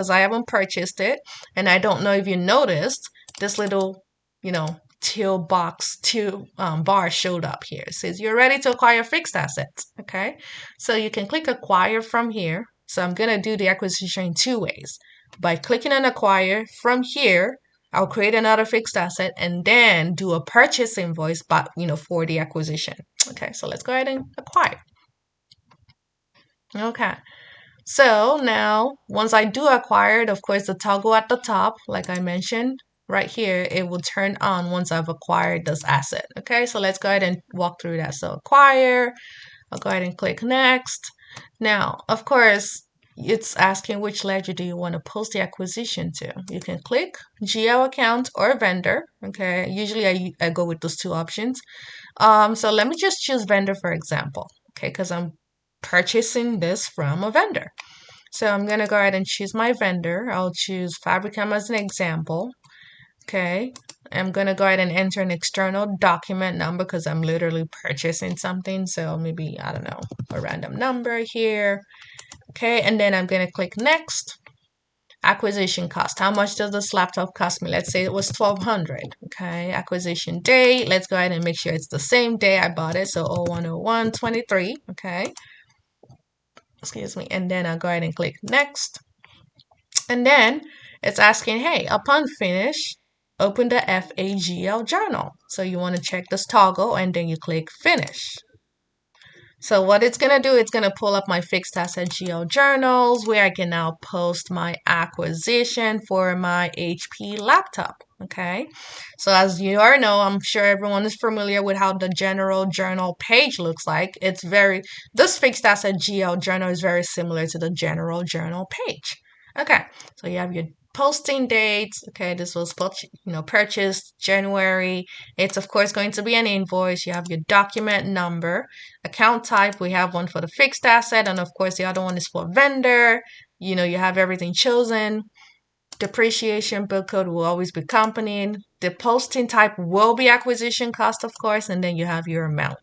because I haven't purchased it. And I don't know if you noticed this little, teal box, teal bar showed up here. It says you're ready to acquire fixed assets. Okay. So you can click acquire from here. So I'm going to do the acquisition in two ways. By clicking on acquire from here, I'll create another fixed asset and then do a purchase invoice, but for the acquisition. Okay, so let's go ahead and acquire. Okay, so now once I do acquire it, of course, the toggle at the top, like I mentioned right here, it will turn on once I've acquired this asset. Okay, so let's go ahead and walk through that. So acquire, I'll go ahead and click next. Now, of course, it's asking which ledger do you want to post the acquisition to. You can click GL account or vendor. Okay, usually I go with those two options. So let me just choose vendor for example. Okay, because I'm purchasing this from a vendor. So I'm gonna go ahead and choose my vendor. I'll choose Fabricam as an example. Okay, I'm gonna go ahead and enter an external document number because I'm literally purchasing something. So maybe, I don't know, a random number here. Okay, and then I'm gonna click next. Acquisition cost. How much does this laptop cost me? Let's say it was $1,200. Okay, acquisition date. Let's go ahead and make sure it's the same day I bought it. So 01/01/23. Okay, excuse me. And then I'll go ahead and click next. And then it's asking, hey, upon finish, open the FAGL journal. So you want to check this toggle and then you click finish. So what it's going to do, it's going to pull up my fixed asset GL journals where I can now post my acquisition for my HP laptop. Okay. So as you already know, I'm sure everyone is familiar with how the general journal page looks like. This fixed asset GL journal is very similar to the general journal page. Okay. So you have your posting dates. Okay, this was purchased January. It's of course going to be an invoice. You have your document number, account type. We have one for the fixed asset, and of course the other one is for vendor. You have everything chosen. Depreciation bill code will always be accompanied. The posting type will be acquisition cost, of course, and then you have your amount.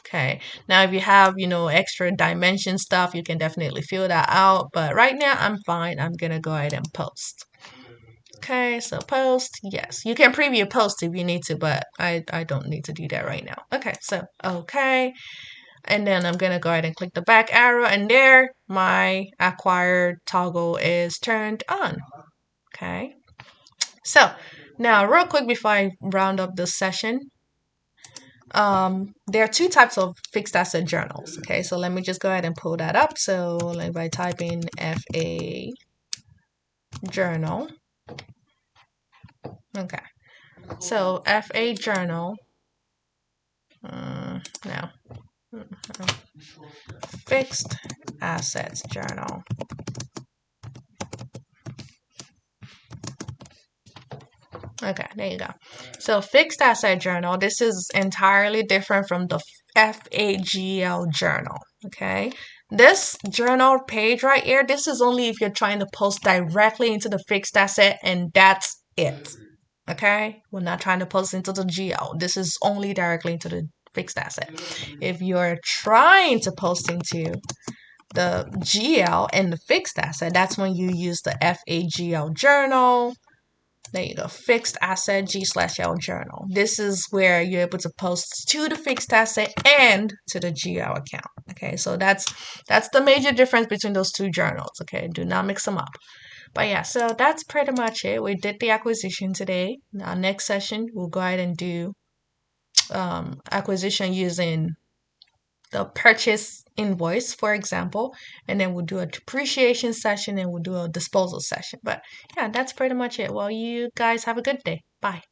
Okay. Now, if you have, extra dimension stuff, you can definitely fill that out. But right now, I'm fine. I'm going to go ahead and post. Okay, so post. Yes, you can preview post if you need to, but I don't need to do that right now. Okay, so okay. And then I'm going to go ahead and click the back arrow. And there, my acquired toggle is turned on. Okay. So now, real quick before I round up this session, there are two types of fixed asset journals. Okay, so let me just go ahead and pull that up. So if I type in FA journal, okay, so FA journal, now fixed assets journal. Okay, there you go. So fixed asset journal, this is entirely different from the FAGL journal. Okay, this journal page right here, this is only if you're trying to post directly into the fixed asset and that's it. Okay, we're not trying to post into the GL. This is only directly into the fixed asset. If you're trying to post into the GL and the fixed asset, that's when you use the FAGL journal. There you go, fixed asset G/L journal. This is where you're able to post to the fixed asset and to the GL account. Okay, so that's the major difference between those two journals. Okay, do not mix them up. But yeah, so that's pretty much it. We did the acquisition today. Now, next session, we'll go ahead and do acquisition using the purchase invoice, for example, and then we'll do a depreciation session and we'll do a disposal session. But yeah, that's pretty much it. Well, you guys have a good day. Bye.